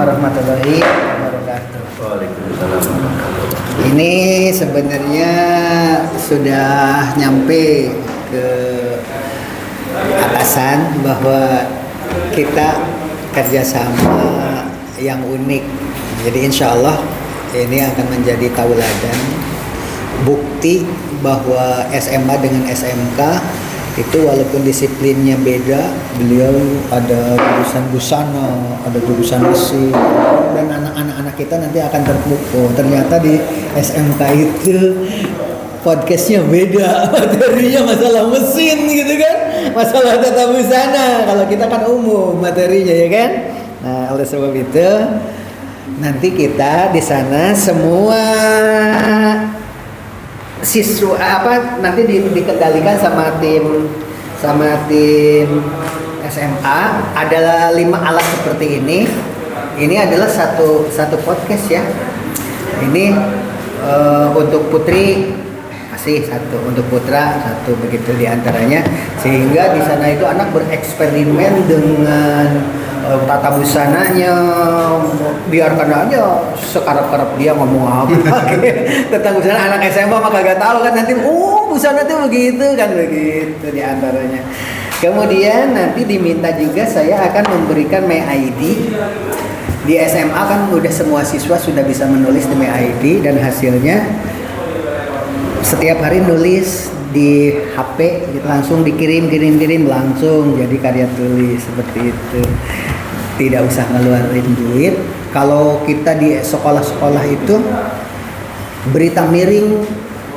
warahmatullahi wabarakatuh. Waalaikumsalam. Ini sebenarnya sudah nyampe ke atasan bahwa kita kerjasama yang unik. Jadi insya Allah ini akan menjadi tauladan, bukti bahwa SMA dengan SMK itu walaupun disiplinnya beda, beliau ada jurusan busana, ada jurusan mesin, dan anak-anak kita nanti akan terpukul. Ternyata di SMK itu podcastnya beda, materinya masalah mesin gitu kan, masalah tata busana. Kalau kita kan umum materinya ya kan. Nah oleh sebab itu nanti kita di sana semua siswa nanti dikendalikan sama tim SMA. Adalah 5 alat seperti ini. Ini adalah satu podcast ya. Ini untuk Putri masih satu, untuk Putra satu, begitu diantaranya, sehingga di sana itu anak bereksperimen dengan tata busananya, biarkan aja sekarap-karap dia ngomong apa tentang busana. Anak SMA mah kagak tahu kan, nanti busana tuh begitu kan, begitu diantaranya. Kemudian nanti diminta juga saya akan memberikan MyID. Di SMA kan udah semua siswa sudah bisa menulis di MyID, dan hasilnya setiap hari nulis di HP gitu, langsung dikirim langsung jadi karya tulis seperti itu. Tidak usah ngeluarin duit. Kalau kita di sekolah-sekolah itu berita miring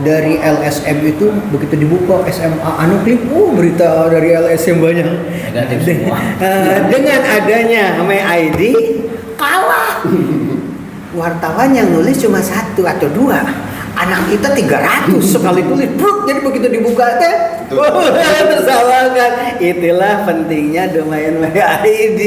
dari LSM itu begitu dibuka SMA anu klik, berita dari LSM banyak. Negatif semua. Dengan adanya MyID kalah. Wartawan yang nulis cuma 1 atau 2. Anak kita 300 sekali tulis, jadi begitu dibuka teh tersalahkan. Itulah pentingnya domain MyID.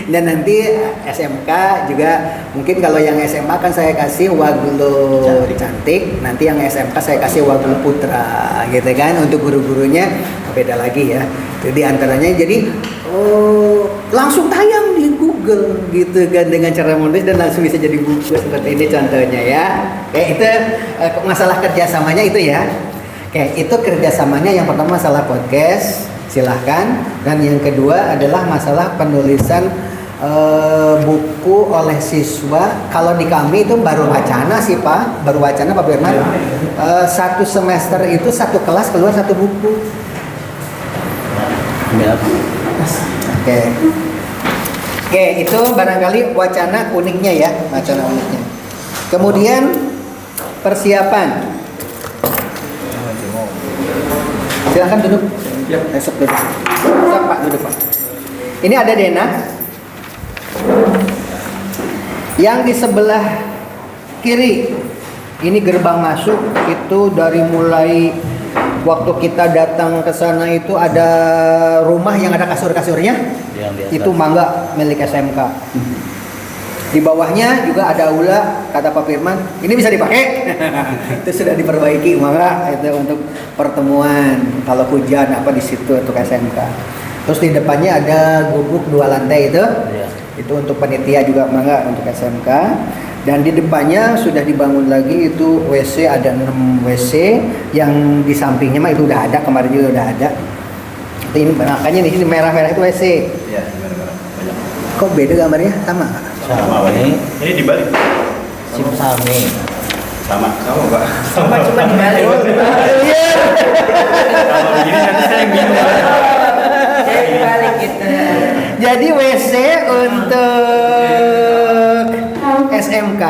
Dan nanti SMK juga, mungkin kalau yang SMA kan saya kasih Waglo cantik, nanti yang SMK saya kasih Waglo Putra gitu kan. Untuk guru-gurunya beda lagi ya. Itu diantaranya. Jadi langsung tayang di Google gitu kan, dengan cara menulis dan langsung bisa jadi buku seperti ini contohnya ya. Itu masalah kerjasamanya itu ya. Itu kerjasamanya yang pertama masalah podcast, silahkan. Dan yang kedua adalah masalah penulisan buku oleh siswa. Kalau di kami itu baru wacana sih Pak, baru wacana Pak Firman. 1 semester itu 1 kelas keluar 1 buku. Oke, itu barangkali wacana uniknya ya, wacana uniknya. Kemudian persiapan. Silakan duduk. Besok duduk. Siap Pak, duduk Pak. Ini ada Dena. Yang di sebelah kiri, ini gerbang masuk. Itu dari mulai waktu kita datang ke sana itu ada rumah yang ada kasur-kasurnya. Itu mangga milik SMK. Di bawahnya juga ada aula, kata Pak Firman, ini bisa dipakai. Itu sudah diperbaiki, mangga itu untuk pertemuan kalau hujan apa di situ untuk SMK. Terus di depannya ada gubuk 2 lantai itu. Itu untuk panitia juga mangga untuk SMK. Dan di depannya sudah dibangun lagi itu WC, ada 6 WC. Yang di sampingnya mah itu udah ada, kemarin juga udah ada. Ini makanya di sini merah-merah itu WC. Iya, merah-merah banyak. Kok beda gambarnya? Sama nggak? Sama ini dibalik. Simsami. Sama Pak. Cuma dibalik. Iya. Kalau begini nanti saya yang bingung. Jadi dibalik gitu. Jadi WC untuk SMK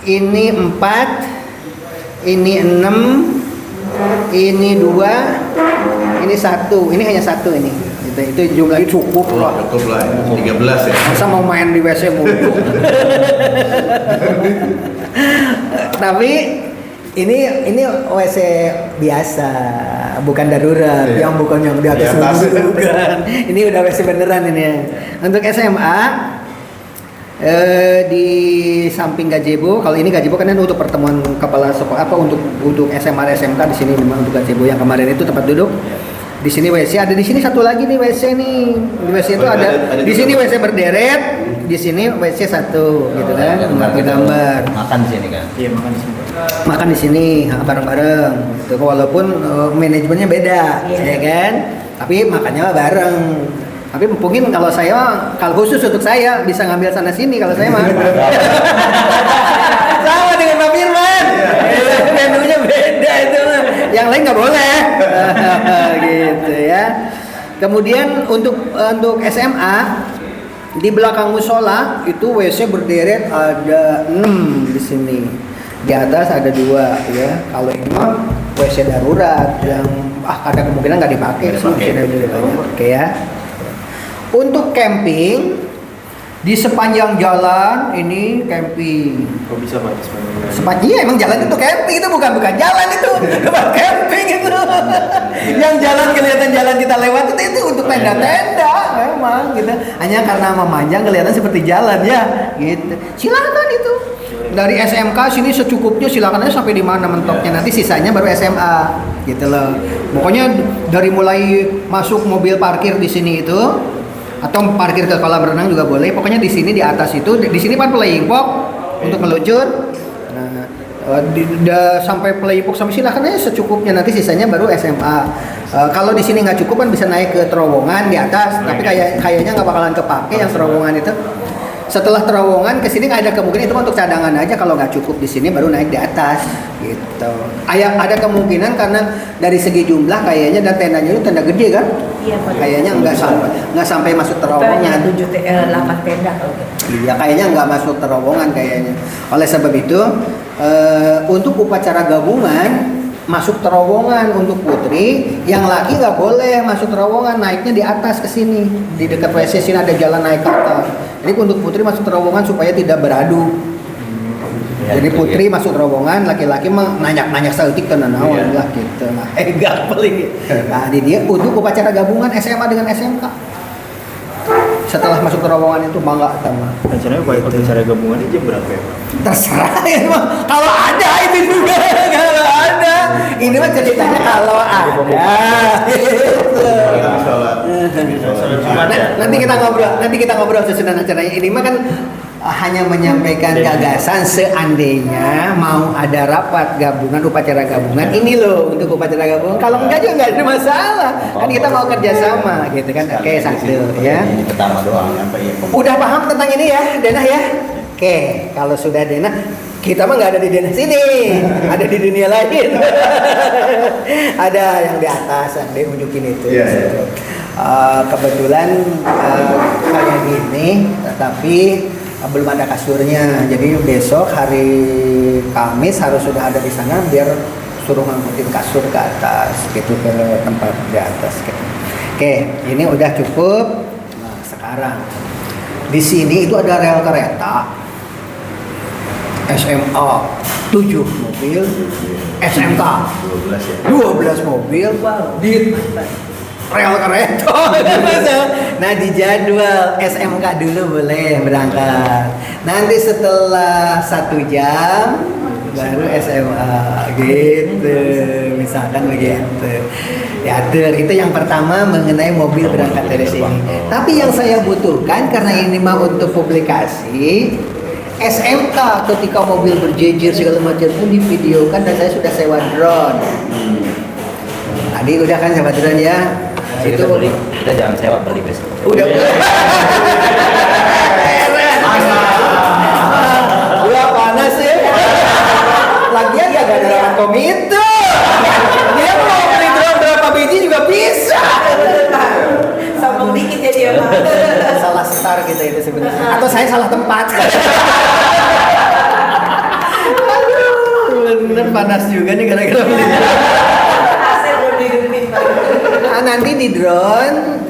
ini 4, ini 6, ini 2, ini 1. Ini hanya 1 ini. Itu jumlahnya cukup lah. Cukup lah, 13 ya. Masa mau main di WC mulu. Tapi ini WC biasa, bukan darurat, yang bukan yang di atas bukan. Ini udah WC beneran ini. Untuk SMA di samping gazebo, kalau ini gazebo kan untuk pertemuan kepala sekolah untuk SMA SMK, di sini memang untuk gazebo. Yang kemarin itu tempat duduk. Di sini WC, ada di sini satu lagi nih WC nih. Di WC itu ada di sini WC berderet. di sini WC satu gitu kan, Ada gambar kita gambar. Makan di sini kan. Iya makan di sini. Makan di sini bareng-bareng. Gitu. Walaupun manajemennya beda, ya kan? Tapi makannya mah bareng. Tapi mungkin kalau khusus untuk saya bisa ngambil sana sini kalau saya mah. Sama dengan Pak Firman. Menunya beda itu mah. Yang lain nggak boleh. Gitu ya. Kemudian untuk SMA di belakang musola itu WC berderet ada 6 di sini. Di atas ada 2 ya. Kalau ini mah WC darurat yang ada kemungkinan nggak dipakai sih. Oke ya. Untuk camping di sepanjang jalan ini camping. Kok bisa Pak? Sepanjang emang jalan itu camping, itu bukan jalan itu, bukan camping itu. Yang jalan kelihatan jalan kita lewat itu untuk tenda-tenda memang gitu. Hanya karena memanjang kelihatan seperti jalan ya gitu. Silakan itu. Dari SMK sini secukupnya silakan aja sampai di mana mentoknya, nanti sisanya baru SMA gitu loh. Pokoknya dari mulai masuk mobil parkir di sini itu atau parkir ke kolam renang juga boleh. Pokoknya di sini di atas itu, di sini kan playing box untuk meluncur. Nah, sampai playing box sampai silakan aja secukupnya, nanti sisanya baru SMA. Kalau di sini nggak cukup kan bisa naik ke terowongan di atas, tapi kayaknya nggak bakalan kepake yang terowongan itu. Setelah terowongan ke sini ada kemungkinan itu untuk cadangan aja, kalau nggak cukup di sini baru naik di atas gitu. Ada kemungkinan karena dari segi jumlah kayaknya dan tendanya itu tenda gede kan? Iya, Pak. Kayaknya nggak sampai masuk terowongan. 8 tenda kalau gitu. Iya, kayaknya nggak masuk terowongan kayaknya. Oleh sebab itu untuk upacara gabungan masuk terowongan untuk putri, yang laki nggak boleh masuk terowongan, naiknya di atas ke sini, di dekat WC sini ada jalan naik ke atas. Jadi untuk putri masuk terowongan supaya tidak beradu. Jadi putri masuk terowongan, laki-laki mah nanya sautik ke nanawan lah gitu. Nah, enggak paling. Nah, ini dia untuk upacara gabungan SMA dengan SMK. Setelah masuk terowongan itu bangga sama. Rencananya upacara gabungan ini jam berapa ya Pak? Terserah ya mah. Kalau ada itu juga, kalau ada. Ini mah ceritanya kalau ada. Nanti kita ngobrol sesudah acaranya. Ini mah kan hanya menyampaikan gagasan seandainya mau ada rapat gabungan, upacara gabungan ini loh untuk upacara gabungan. Kalau enggak juga enggak ada masalah, kan kita mau kerjasama gitu kan. Oke, satu ya. Ini pertama doang. Udah paham tentang ini ya, Denah ya? Oke, kalau sudah Denah, kita mah nggak ada di Denah sini, ada di dunia lain. Ada yang di atas, yang diunjukin itu. Iya. Kebetulan kayak gini, tetapi belum ada kasurnya. Jadi besok hari Kamis harus sudah ada di sana biar suruh ngangkutin kasur ke atas gitu, ke tempat di atas gitu. Oke, ini udah cukup. Nah, sekarang di sini itu ada rel kereta SMA 7 mobil, SMK 12 ya. 12 mobil di rel kereta. Nah, di jadwal SMK dulu boleh berangkat. Nanti setelah 1 jam baru SMA gitu. Misalkan begitu. Diatur. Itu yang pertama mengenai mobil berangkat dari sini. Tapi yang saya butuhkan karena ini mah untuk publikasi, SMK ketika mobil berjejer segala macam itu divideokan dan saya sudah sewa drone. Tadi udah kan sewa drone ya. Itu kita jangan sewa, beli besok. Udah. Udah panas ya. Lagian gak ada lawan komite. Dia mau beli drone berapa biji juga bisa. Sombong dikit ya dia. Salah start gitu itu sebenarnya. Atau saya salah tempat. Aduh, bener panas juga nih gara-gara beli. Hasil belum dihidupin. Nah, nanti di drone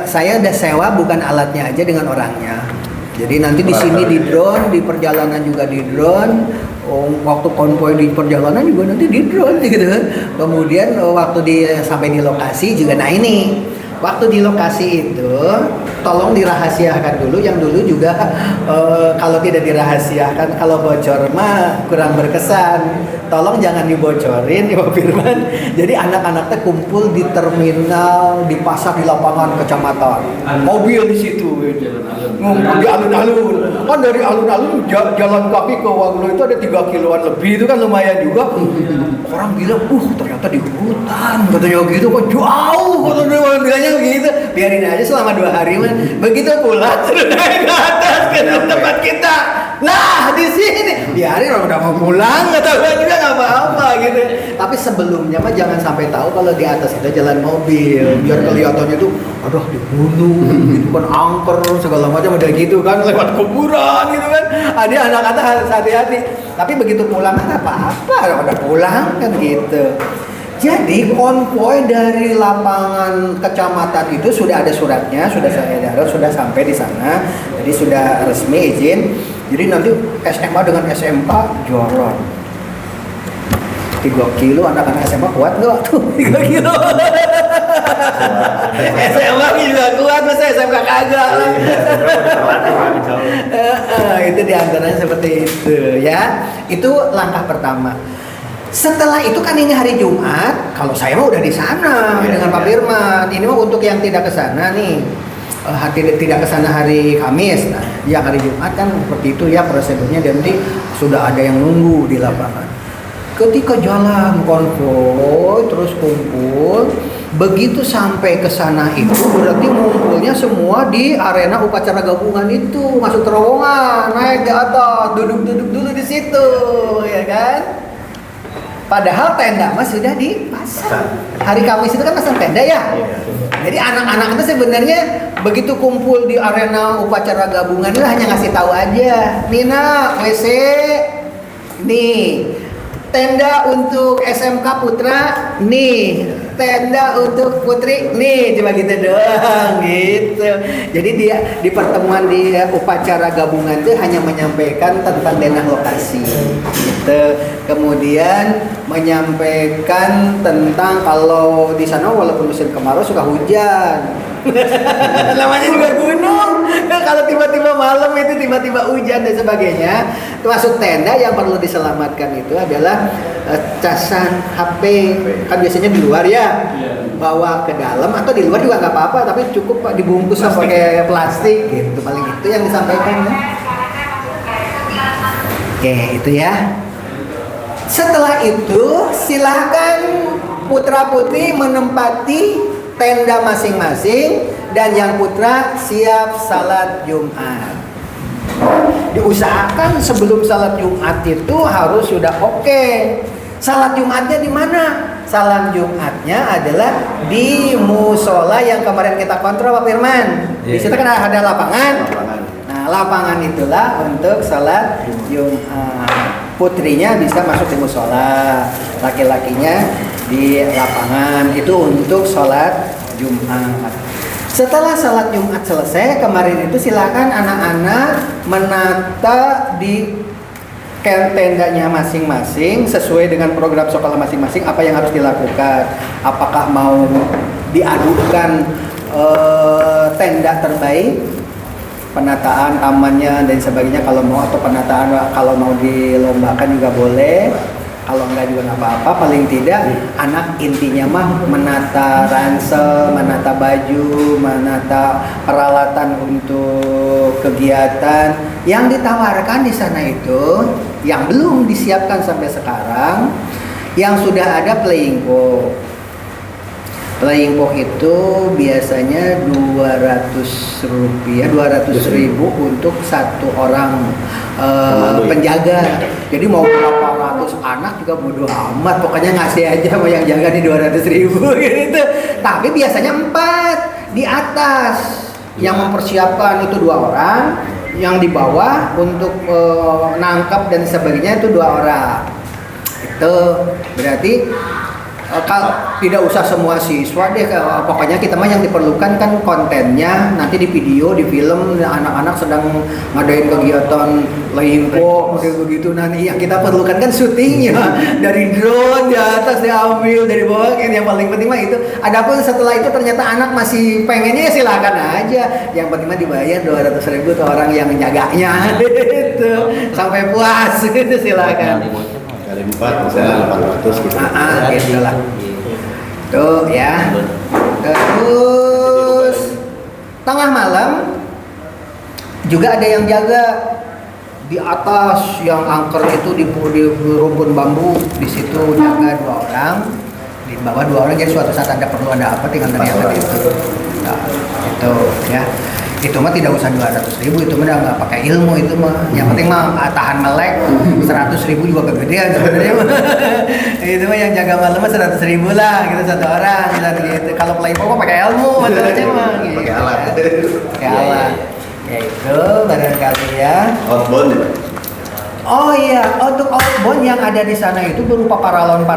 saya udah sewa bukan alatnya aja dengan orangnya. Jadi nanti di sini di drone, di perjalanan juga di drone, waktu konvoy di perjalanan juga nanti di drone gitu kan. Kemudian waktu sampai di lokasi juga. Nah ini waktu di lokasi itu tolong dirahasiakan dulu. Yang dulu juga kalau tidak dirahasiakan, kalau bocor mah kurang berkesan. Tolong jangan dibocorin ya Pak Firman. Jadi anak-anak teh kumpul di terminal, di pasar, di lapangan kecamatan. Mobil di situ, ngumpul di alun-alun. Kan dari alun-alun jalan kaki ke Waglo itu ada 3 kiloan lebih, itu kan lumayan juga. Orang bilang, ternyata di hutan, katanya gitu, kok jauh, katanya orang bilangnya begitu. Biarin aja selama 2 hari man. Begitu pulang terus naik ke atas ke tempat kita. Nah di sini biarin orang udah mau pulang, nggak tahu juga nggak apa-apa gitu. Tapi sebelumnya mah jangan sampai tahu kalau di atas itu jalan mobil, biar kelihatannya tuh, aduh di gunung, gitu kan angker segala macam udah gitu kan, lewat kuburan gitu kan. Ada anak-anak harus hati-hati. Tapi begitu pulang nggak apa-apa, udah pulang kan gitu. Jadi konvoy dari lapangan kecamatan itu sudah ada suratnya, sudah saya darat, sudah sampai di sana. Jadi sudah resmi izin. Jadi nanti SMA dengan SMK juara. 3 kilo anak-anak SMA kuat nggak tuh? 3 kilo. SMA juga kuat, masa SMK kagak lah. Itu diantaranya seperti itu ya. Itu langkah pertama. Setelah itu kan ini hari Jumat, kalau saya mah udah di sana dengan Pak Firman. Ini mah untuk yang tidak ke sana nih. Tidak ke sana hari Kamis. Nah, yang hari Jumat kan seperti itu ya prosedurnya, dan nanti sudah ada yang nunggu di lapangan. Ketika jalan konvoy terus kumpul, begitu sampai ke sana itu berarti ngumpulnya semua di arena upacara gabungan itu, masuk terowongan, naik ke atas, duduk-duduk dulu di situ, ya kan? Padahal tenda mah sudah dipasang. Hari Kamis itu kan pasang tenda ya. Jadi anak-anak itu sebenarnya begitu kumpul di arena upacara gabungan itu hanya ngasih tahu aja, Nina, WC, nih, tenda untuk SMK Putra, nih, tenda untuk Putri, nih, cuma gitu doang, gitu. Jadi dia di pertemuan di upacara gabungan itu hanya menyampaikan tentang denah lokasi, gitu. Kemudian menyampaikan tentang kalau di sana walaupun musim kemarau suka hujan. Namanya juga gunung. Kalau tiba-tiba malam itu tiba-tiba hujan dan sebagainya, masuk tenda yang perlu diselamatkan itu adalah casan HP. Kan biasanya di luar ya, bawa ke dalam atau di luar juga nggak apa-apa, tapi cukup Pak dibungkus pakai plastik gitu. Paling itu yang disampaikan ya. Oke, itu ya. Setelah itu silahkan putra-putri menempati tenda masing-masing, dan yang putra siap salat Jumat. Diusahakan sebelum salat Jumat itu harus sudah oke. Salat Jumatnya di mana? Salat Jumatnya adalah di musola yang kemarin kita kontrol Pak Firman. Di situ kan ada lapangan. Nah, lapangan itulah untuk salat Jumat. Putrinya bisa masuk di musola, laki-lakinya di lapangan, itu untuk sholat Jumat. Setelah sholat Jumat selesai kemarin itu silakan anak-anak menata di tendanya masing-masing sesuai dengan program sekolah masing-masing apa yang harus dilakukan. Apakah mau diadukan tenda terbaik, penataan tamannya dan sebagainya kalau mau, atau penataan kalau mau dilombakan juga boleh, kalau enggak juga nggak apa-apa. Paling tidak anak intinya mah menata ransel, menata baju, menata peralatan untuk kegiatan yang ditawarkan di sana itu, yang belum disiapkan sampai sekarang, yang sudah ada playing box. Playing box itu biasanya 200.000 untuk satu orang penjaga. Jadi mau berapa ratus anak juga bodo amat, pokoknya ngasih aja mau yang jaga di 200.000 gitu. Tapi biasanya 4 di atas yang mempersiapkan itu 2 orang, yang di bawah untuk nangkap dan sebagainya itu 2 orang. Itu berarti tidak usah semua siswa deh, pokoknya kita mah yang diperlukan kan kontennya nanti di video, di film, anak-anak sedang ngadain kegiatan lingko begitu, nanti yang kita perlukan kan syutingnya dari drone di atas diambil dari bawah, yang paling penting mah itu. Adapun setelah itu ternyata anak masih pengennya ya silakan aja, yang penting mah dibayar 200.000 tuh orang yang menjaganya itu sampai puas itu silakan. Kali 4 misalnya 800 gitu. Gitu lah. Tuh ya. Terus tengah malam juga ada yang jaga di atas yang angker itu di rumpun bambu, di situ jaga 2 orang, di bawah 2 orang, jadi suatu saat ada perlu ada apa tinggal teriak itu. Nah, itu ya. Itu mah tidak usah 200.000, itu mah nggak pakai ilmu, itu mah yang penting mah tahan melek. 100.000 juga kegedean sebenarnya mah. Itu mah yang jaga malam mah 100.000 lah gitu satu orang gitu. Kalau playboy mah pakai ilmu macam-macam mah gitu. Pakai alat. Pakai alat. Ya itu barangkali ya. Outbound ya. Oh iya, untuk outbound yang ada di sana itu berupa paralon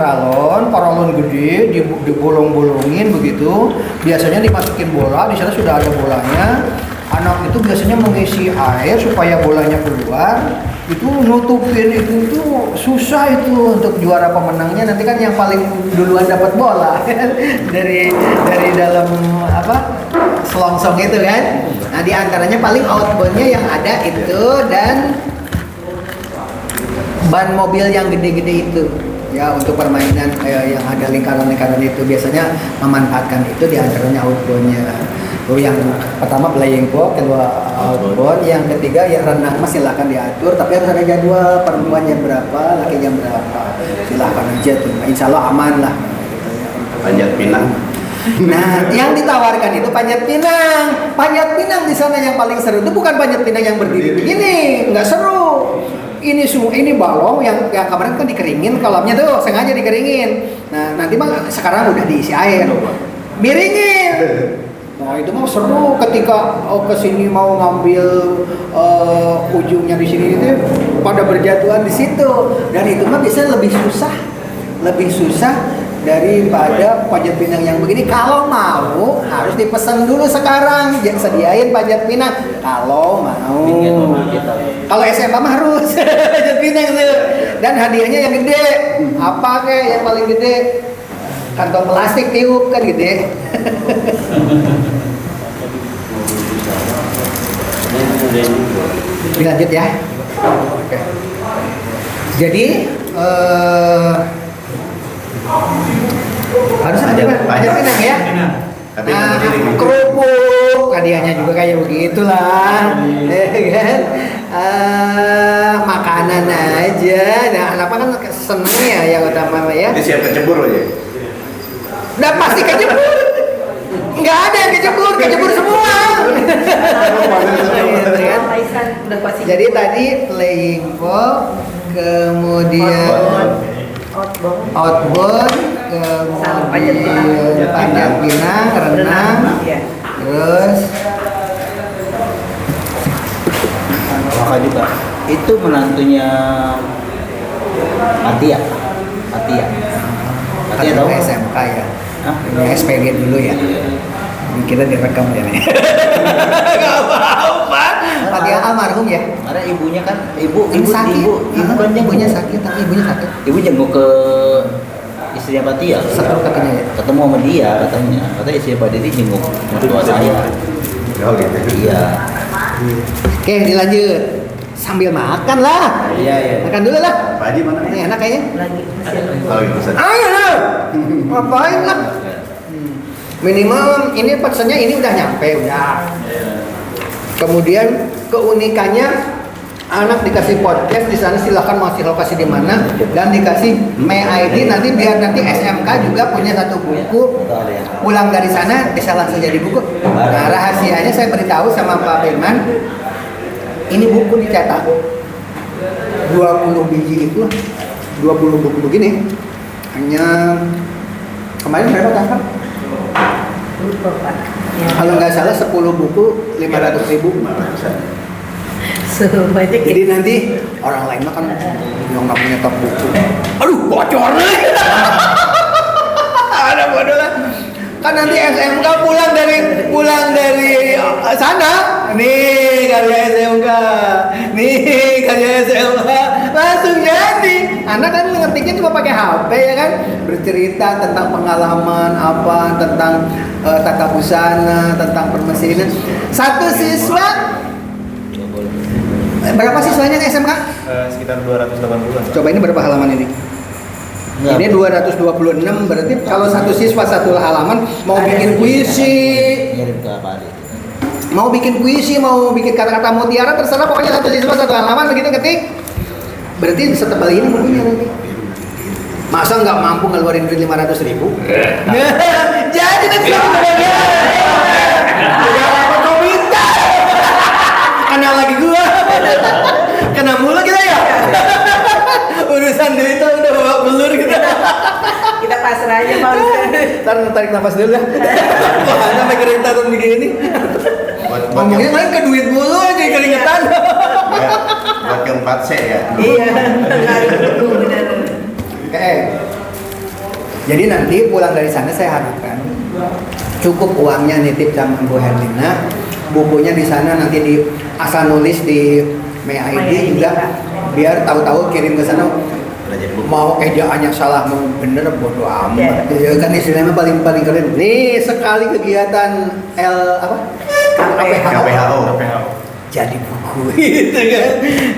gede dibolong-bolongin begitu. Biasanya dimasukin bola, di sana sudah ada bolanya. Anak itu biasanya mengisi air supaya bolanya keluar. Itu nutupin itu susah itu untuk juara pemenangnya. Nanti kan yang paling duluan dapat bola dari dalam apa selongsong itu kan. Nah di antaranya paling outboundnya yang ada itu dan ban mobil yang gede-gede itu ya untuk permainan yang ada lingkaran-lingkaran itu biasanya memanfaatkan itu di antaranya outboundnya. Tuh yang pertama playing ball, kedua outbound, yang ketiga ya renang mas silahkan diatur tapi harus ada jadwal perempuan jam berapa, laki jam berapa, silahkan aja tuh, insya Allah aman lah. Panjat pinang. Nah, yang ditawarkan itu panjat pinang. Panjat pinang di sana yang paling seru itu bukan panjat pinang yang berdiri begini, nggak seru. Ini balong yang kemarin kan dikeringin, kolamnya tuh sengaja dikeringin. Nah, nanti mah sekarang udah diisi air. Miringin. Nah, itu mah seru ketika kesini mau ngambil ujungnya di sini itu pada berjatuhan di situ. Dan itu mah bisa lebih susah daripada panjat pinang yang begini. Kalau mau harus dipesan dulu sekarang, sediain panjat pinang kalau mau. Kalau SMA mah harus panjat pinang tuh. Dan hadiahnya yang gede. Apa kek yang paling gede? Kantong plastik tiup kan gede. Dilanjut ya. Oke. Jadi harus ada panjat pinang ya. Nah, kerupuk hadiahnya juga kayak begitulah, kan? Makanan aja. Nah, apa kan seneng ya yang utama ya. Ini siap kecebur aja. Udah pasti kecebur. Nggak ada yang kecebur semua. Jadi tadi playing ball, kemudian outbound, kemudian panjat pinang, renang, terus Maka juga itu menantunya Atia tahu SMK ya. Hah? Ini SPG dulu ya. Ini kita direkam ya nih. Gak apa-apa. Fatia almarhum ya. Karena ibunya kan ibu kan ibunya sakit, tapi ibunya sakit. ibu jenguk ke istri Patia Satu katanya ya. ketemu sama dia katanya istri Patia ini jenguk mertua saya. Oh gitu. Iya. Oke, dilanjut. Sambil makan lah. Iya. Makan dulu lah. Pak Haji mana? Ini enak kayaknya. Kalau gitu Ustaz. Ayo lah. Ngapain lah? Minimal ini pesannya ini udah nyampe udah. Kemudian keunikannya anak dikasih podcast di sana, silakan mau lokasi di mana dan dikasih My ID nanti biar nanti SMK juga punya satu buku. Pulang dari sana bisa langsung jadi buku. Nah, rahasianya saya beritahu sama Pak Firman. Ini buku dicetak 20 biji itu 20 buku begini. Hanya kemarin berapa tangkap? Kalau nggak salah 10 buku 500.000. Jadi nanti orang lain mah kan yang nggak punya top buku. Aduh bocor nih. Ada bodoh lah. Kan nanti SMK pulang dari sana. Nih karya SMK. Langsung jadi. Anak kan ngetiknya cuma pakai HP ya kan. Bercerita tentang pengalaman apa, tentang tata busana, tentang permesinan. Satu siswa berapa siswanya ke SMK? Sekitar 280-an. Coba ini berapa halaman ini? Enggak. Ini 226 berarti kalau satu siswa satu halaman mau bikin puisi, Ngirim ke apa adik? mau bikin puisi, mau bikin kata-kata mutiara terserah pokoknya satu siswa satu halaman begitu ketik. Berarti bisa tebal ini bukunya nanti. Masa nggak mampu ngeluarin duit 500.000? Jadi nanti apa kau minta? Kena lagi gua. Kena mulu kita ya. Urusan duit itu udah bawa belur kita. Kita pasrah aja mau. Ntar tarik nafas dulu dah. Wah, sampai keringetan begini. Ngomongnya main ke duit mulu aja keringetan. Ya, buat keempat C ya. Iya, benar. Jadi nanti pulang dari sana saya harapkan cukup uangnya nitip sama Bu Herlina, bukunya di sana nanti di asal nulis di MyID juga, biar tahu-tahu kirim ke sana. Mau ejaannya salah mau bener bodo amat. Ya kan istilahnya paling keren. Nih sekali kegiatan KPHO. jadi buku gitu kan.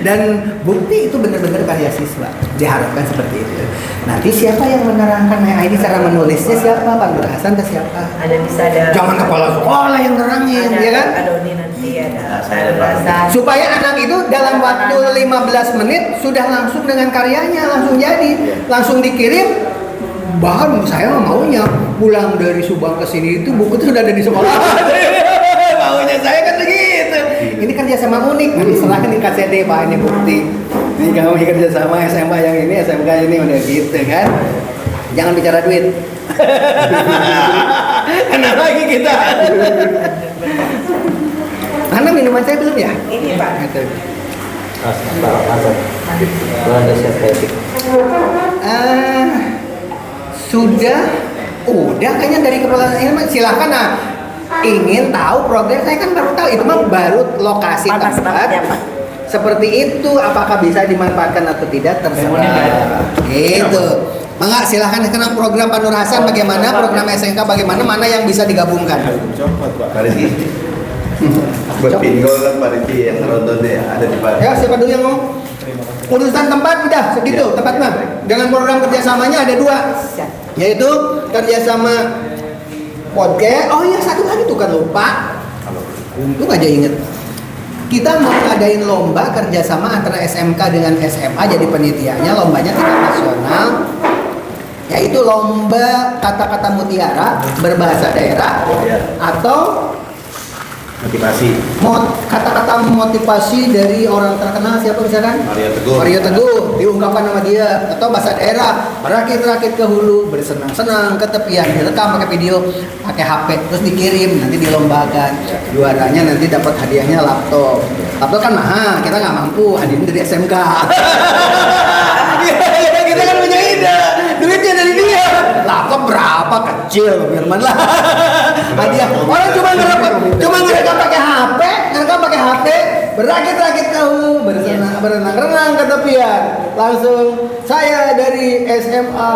Dan bukti itu benar-benar karya siswa. Diharapkan seperti itu. Nanti siapa yang menerangkan ini cara menulisnya siapa? Pak Nur Hasan atau siapa? Ada bisa ada. Jangan kepala sekolah yang nerangin, ya kan? Ada Doni nanti ada. Saya ada Hasan. Supaya anak itu dalam waktu 15 menit sudah langsung dengan karyanya langsung jadi, langsung dikirim. Bahkan saya maunya pulang dari Subang ke sini itu buku itu sudah ada di sekolah. Maunya saya kan begitu. Ini kerjasama unik. Nanti serahkan di KCD Pak, ini bukti. Ini kami kerjasama SMA yang ini, SMK ini udah gitu kan. Jangan bicara duit. Kena lagi kita. Mana minuman saya belum ya? Ini Pak. Gitu. Ada siapa etik? Sudah kayaknya dari kepala ini silahkan nah. Ingin tahu program saya kan baru tahu itu mah baru lokasi Panas tempat. banget ya, Pak. Seperti itu apakah bisa dimanfaatkan atau tidak terserah. Gitu. Mangga silahkan kenal program Pak Nur Hasan bagaimana, program SMK bagaimana, mana yang bisa digabungkan. Parigi. Buat pinggol kan Parigi yang nonton ya ada di Parigi. Ya siapa dulu yang mau? Urusan tempat udah segitu Ya. tempatnya. Dengan program kerjasamanya ada 2, yaitu kerjasama podcast. Oh iya satu lagi tuh kan lupa. Untung aja inget. Kita mau ngadain lomba kerjasama antara SMK dengan SMA jadi penitianya lombanya tingkat nasional. Yaitu lomba kata-kata mutiara berbahasa daerah atau Motivasi. kata-kata motivasi dari orang terkenal siapa misalkan? Mario Teguh diungkapkan nama dia atau bahasa daerah merakit-rakit ke hulu bersenang-senang ke tepian direkam pakai video pakai HP terus dikirim nanti dilombakan juaranya nanti dapat hadiahnya laptop kan mahal kita nggak mampu hadiahnya dari SMK. Kita kan punya ide duitnya dari dia laptop berapa kecil Firman lah hadiah orang cuma ngerekam pakai HP berakit-rakit kau berenang-renang ke tepian langsung saya dari SMA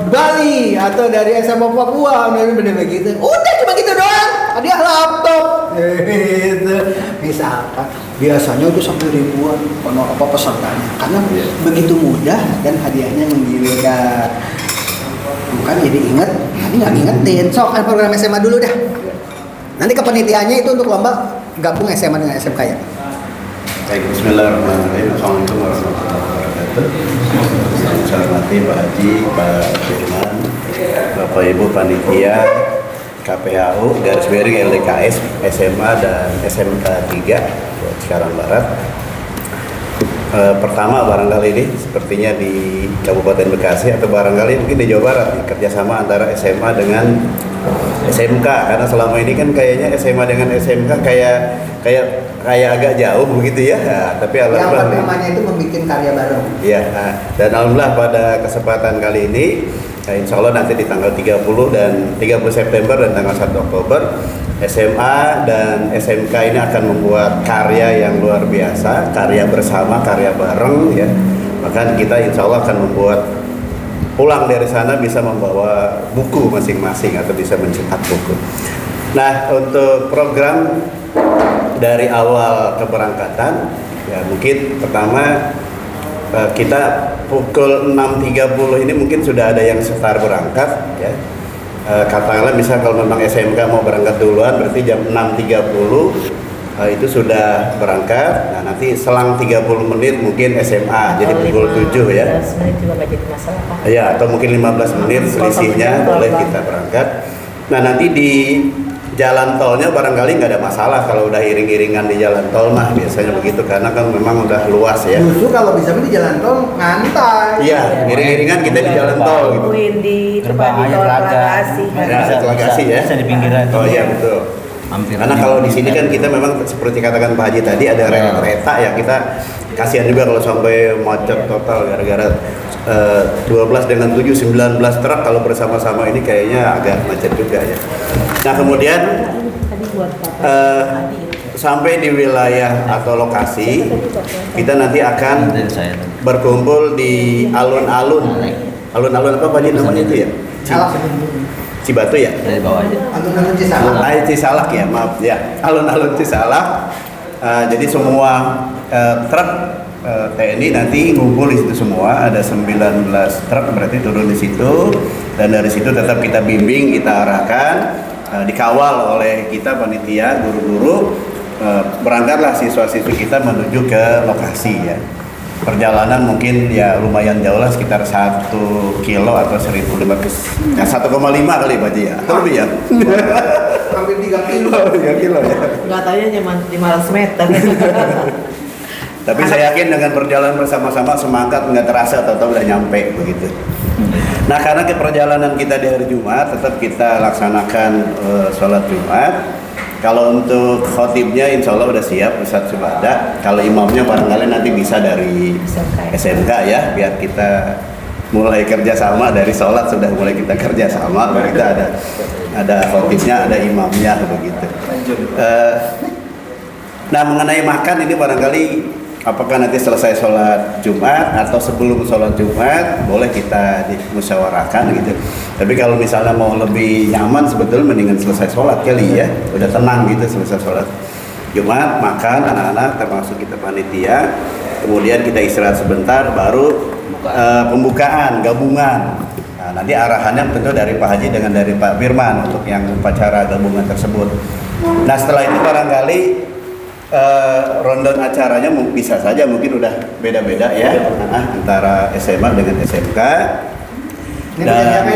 Bali atau dari SMA Papua bener begitu udah cuma gitu doang hadiah laptop gitu misalkan biasanya itu sampai ribuan pesertanya karena begitu mudah dan hadiahnya menggiliran bukan jadi inget tadi nggak ngingetin kan program SMA dulu dah nanti kepenitiannya itu untuk lomba gabung SMA dengan SMK ya. Baik, bismillahirrahmanirrahim. Assalamualaikum warahmatullahi wabarakatuh. Saya hormati Pak Haji, Pak Firman, Bapak Ibu Panitia KPHU garis miring LDKS SMA dan SMK 3 buat Cikarang Barat. Pertama barangkali ini sepertinya di Kabupaten Bekasi atau barangkali mungkin di Jawa Barat nih, kerjasama antara SMA dengan SMK karena selama ini kan kayaknya SMA dengan SMK kayak agak jauh begitu ya. Nah, tapi Yang alhamdulillah pertamanya itu membuat karya bareng. ya, dan alhamdulillah pada kesempatan kali ini insya Allah nanti di tanggal 30 dan 30 September dan tanggal 1 Oktober SMA dan SMK ini akan membuat karya yang luar biasa, karya bersama, karya bareng ya. Maka kita insya Allah akan membuat pulang dari sana bisa membawa buku masing-masing atau bisa mencetak buku. Nah, untuk program dari awal keberangkatan ya mungkin pertama kita pukul 6.30 ini mungkin sudah ada yang start berangkat ya. Katakanlah misal kalau memang SMK mau berangkat duluan berarti jam 6.30 itu sudah berangkat. Nah, nanti selang 30 menit mungkin SMA jadi pukul 7 ya. 15 menit juga nggak jadi masalah Pak. Ya, atau mungkin 15 menit selisihnya boleh kita berangkat. Nah, nanti di jalan tolnya barangkali nggak ada masalah kalau udah iring-iringan di jalan tol mah biasanya begitu karena kan memang udah luas ya. Justru kalau bisa di jalan tol ngantai. Iya, iring-iringan kita di jalan tol gitu. Tungguin di Gerbang tempat di aja tol Telaga. Pelagasi. Ya, Telaga Asih ya. Bisa di pinggiran. Oh iya betul. Hampir. Karena kalau di sini kan kita memang seperti katakan Pak Haji tadi ada kereta ya, kita kasihan juga kalau sampai macet total gara-gara 12 dengan 7 19 truk kalau bersama-sama ini kayaknya agak macet juga ya. Nah, kemudian sampai di wilayah atau lokasi kita nanti akan berkumpul di alun-alun. Alun-alun apa Pak Haji namanya itu ya? Salah. Cibatu ya? Dari bawah aja. Alun-alun Cisalak. Cisalak ya, maaf ya. Alun-alun Cisalak. Jadi semua truk TNI nanti ngumpul di situ semua. Ada 19 truk berarti turun di situ. Dan dari situ tetap kita bimbing, kita arahkan, dikawal oleh kita panitia, guru-guru. Berangkatlah siswa-siswi kita menuju ke lokasi ya. Perjalanan mungkin ya lumayan jauh lah, sekitar 1 kilo atau 1.500, ya 1,5 kali Pak Haji ya, atau lebih ya? Hampir 3 kilo. 3 kilo ya. Nggak taunya cuma 500 meter. Tapi saya yakin dengan berjalan bersama-sama semangat nggak terasa atau udah nyampe begitu. Nah, karena ke perjalanan kita di hari Jumat tetap kita laksanakan sholat Jumat. Kalau untuk khotibnya insya Allah udah siap, Ustadz sudah ada. Kalau imamnya barangkali nanti bisa dari SMK ya, biar kita mulai kerjasama dari sholat sudah mulai kita kerjasama. Baru kita ada khotibnya, ada imamnya begitu. Nah, mengenai makan ini barangkali apakah nanti selesai sholat Jumat atau sebelum sholat Jumat boleh kita dimusyawarahkan gitu. Tapi kalau misalnya mau lebih nyaman sebetulnya mendingan selesai sholat kali ya, udah tenang gitu selesai sholat Jumat, makan anak-anak termasuk kita panitia, kemudian kita istirahat sebentar baru pembukaan gabungan. Nah, nanti arahannya tentu dari Pak Haji dengan dari Pak Firman untuk yang upacara gabungan tersebut. Nah, setelah itu barangkali rondon acaranya bisa saja mungkin udah beda-beda ya antara SMA dengan SMK. Dan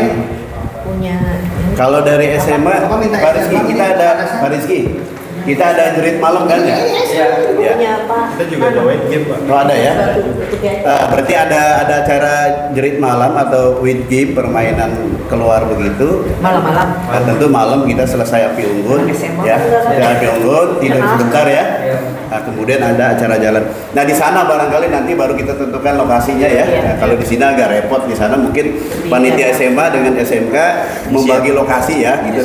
Punya kalau dari SMA Pak Rizky kita ada jerit malam kan ya? punya apa? Kita juga ada white game Pak. Oh ada ya? Berarti ada acara jerit malam atau with game permainan keluar begitu. Malam-malam. Nah, tentu malam kita selesai api unggun ya, api unggun tidur sebentar ya. Nah, kemudian ada acara jalan. Nah, di sana barangkali nanti baru kita tentukan lokasinya ya. Nah, kalau di sini agak repot, di sana mungkin panitia SMA dengan SMK membagi lokasi ya gitu.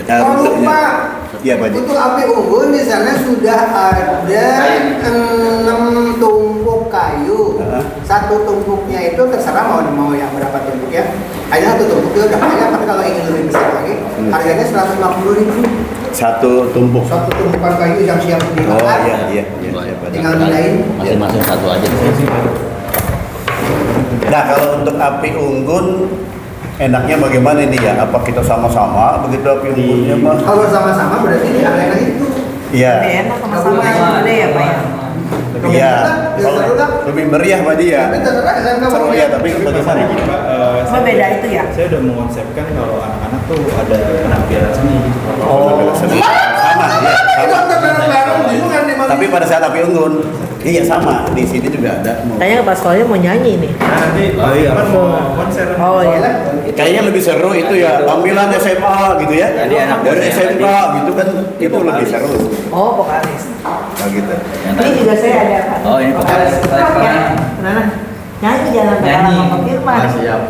Nah, bentuknya. Iya, Pak Haji. Untuk api unggun di sana sudah ada 6 tumpuk kayu. Satu tumpuknya itu terserah mau yang berapa tumpuk ya. Hanya satu tumpuk itu udah banyak, tapi kalau ingin lebih besar lagi harganya 150.000. Satu tumpuk. Satu tumpukan kayu yang siap dimakan. Oh iya. Tinggal pindahin. Masing-masing satu aja. Nah, kalau untuk api unggun enaknya bagaimana ini ya? Apa kita sama-sama begitu api unggunnya mah? Kalau sama-sama berarti di arena itu. Iya. Lebih enak sama-sama yang gede ya Pak ya. Iya. Lebih meriah Pak Haji ya. Tapi terserah SMK Seru mau ya, tapi bagaimana? Pak, Cuma beda itu ya? Saya udah mengonsepkan kalau anak-anak tuh ada penampilan seni gitu. Oh, sama ya. Itu bareng-bareng bukan di mana. Tapi pada saat api unggun, iya sama. Di sini juga ada. Kayaknya pas sekolahnya mau nyanyi nih. Nah, nanti Pak mau konser. Oh iya. Kayaknya lebih seru itu ya, tampilan SMA gitu ya. Jadi anak dari muda yang SMK tadi. gitu kan, itu lebih seru. Oh vokalis. Nah, gitu. Ini juga saya ada Pak. Oh, ini vokalis. Ya, mana? Nyanyi jangan kalah Nyanyi. sama Firman. Siap.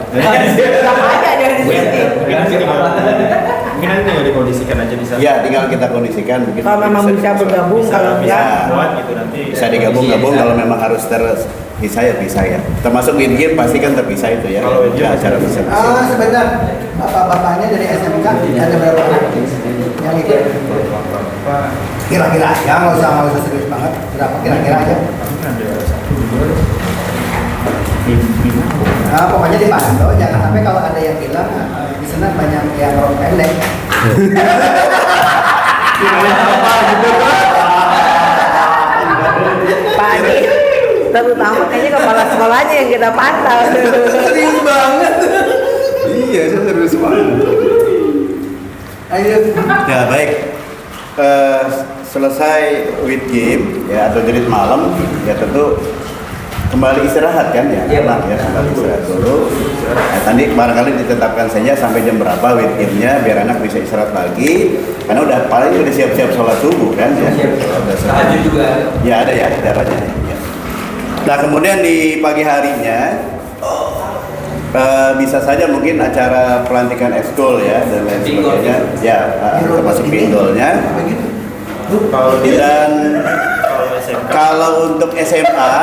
Sama aja dia di sini. Mungkin nanti tinggal dikondisikan aja di sana. Ya, tinggal kita kondisikan. Mungkin Kalau memang bisa bergabung, kalau bisa enggak buat gitu nanti. bisa digabung-gabung kalau memang harus terpisah ya pisah ya. Termasuk win game pasti kan terpisah itu ya. Kalau win game acara bisa. Sebentar, bapak-bapaknya dari SMK ada berapa anak yang ikut? Kira-kira aja, nggak usah serius banget. Berapa kira-kira aja? Nah, pokoknya dipantau, jangan sampai kalau ada yang bilang di sana banyak yang rok pendek. Pak Adi, terutama kayaknya kepala sekolahnya yang kita pantau. Serius banget. Iya, saya serius banget. Ayo. Ya baik. Selesai with game ya atau jerit malam ya tentu kembali istirahat kan ya. Iya, Pak. Ya kembali istirahat dulu. Nah, tadi barangkali ditetapkan saja sampai jam berapa with game-nya biar anak bisa istirahat lagi karena udah paling udah siap-siap sholat subuh kan ya. Tahajud juga. Ya ada ya caranya. Ya. Nah kemudian di pagi harinya bisa saja mungkin acara pelantikan ekskul ya dan lain Pinggul. sebagainya. Ya termasuk pinggulnya. Dan kalau untuk SMA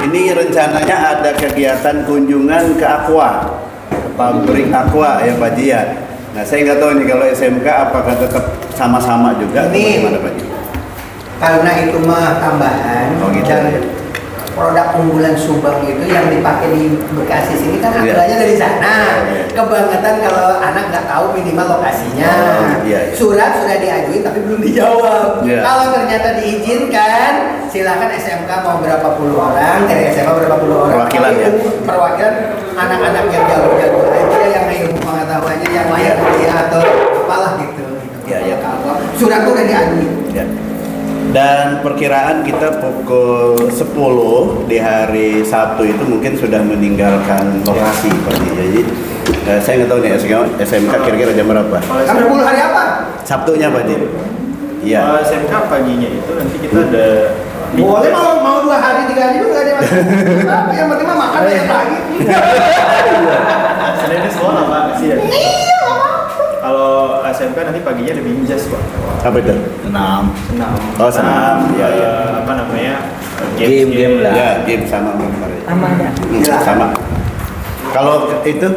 ini rencananya ada kegiatan kunjungan ke Aqua, pabrik Aqua ya Pak Ji ya. Nah saya nggak tahu nih kalau SMK apakah tetap sama-sama juga atau Ini- bagaimana Pak Ji? Karena itu mah tambahan Oh, gitu. dan produk unggulan Subang itu yang dipakai di Bekasi sini kan Iya. ambilnya dari sana. Iya. Kebangetan kalau anak nggak tahu minimal lokasinya. Oh, iya, iya. Surat sudah diajuin tapi belum dijawab. Iya. Kalau ternyata diizinkan, silakan SMK mau berapa puluh orang, dari SMA berapa puluh orang. Perwakilan, Kalau ya? itu perwakilan anak-anak yang jago-jago aja yang ilmu pengetahuannya yang layak kuliah atau apalah gitu. Iya, iya. Kalau surat tuh udah diajuin. Ya. Dan perkiraan kita pukul 10 di hari Sabtu itu mungkin sudah meninggalkan lokasi Pak Ji. Jadi saya nggak tahu nih SMK kira-kira jam berapa? Kamu 10 hari apa? Sabtunya Pak Ji? Iya. SMK paginya itu nanti kita ada Boleh mau 2 hari 3 hari juga ada masalah. Yang penting mah makan banyak lagi. Seninnya sekolah Pak sih ya. Kalau SMK nanti paginya ada binjas Pak. Apa itu? Senam. Senam. Oh, senam. Ya, ya. Apa namanya? Game lah. Ya, game sama kemarin. Sama ada. Sama. Kalau itu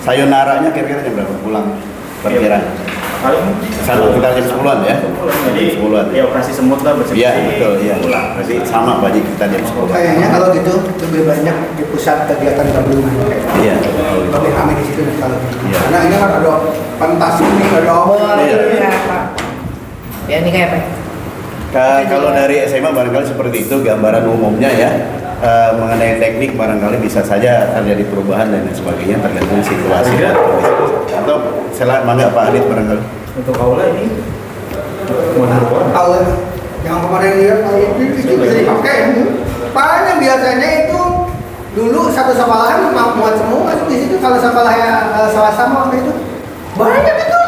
sayonaranya kira-kira jam berapa pulang? Perkiraan. Paling Satu sekitar jam 10-an ya? Jadi 10-an. ya operasi semut lah bersih. Iya, betul, iya. Berarti sama Pak Ji kita jam 10. Kayaknya kalau gitu lebih banyak di pusat kegiatan gabungan. Iya. Lebih ramai di situ nih kalau gitu. Iya. Karena ini kan ada pentas ini, ada Iya. Iya, Pak. Ya ini kayak apa? Kalau dari SMA barangkali seperti itu gambaran umumnya ya. Mengenai teknik barangkali bisa saja terjadi perubahan dan lain sebagainya tergantung situasi dan kondisi. Atau mangga Pak Adit barangkali. Untuk aula ini mau Kalau yang kemarin lihat itu bisa dipakai. Banyak biasanya itu dulu satu sekolahan muat semua masuk di situ kalau sekolahnya sama waktu itu banyak itu.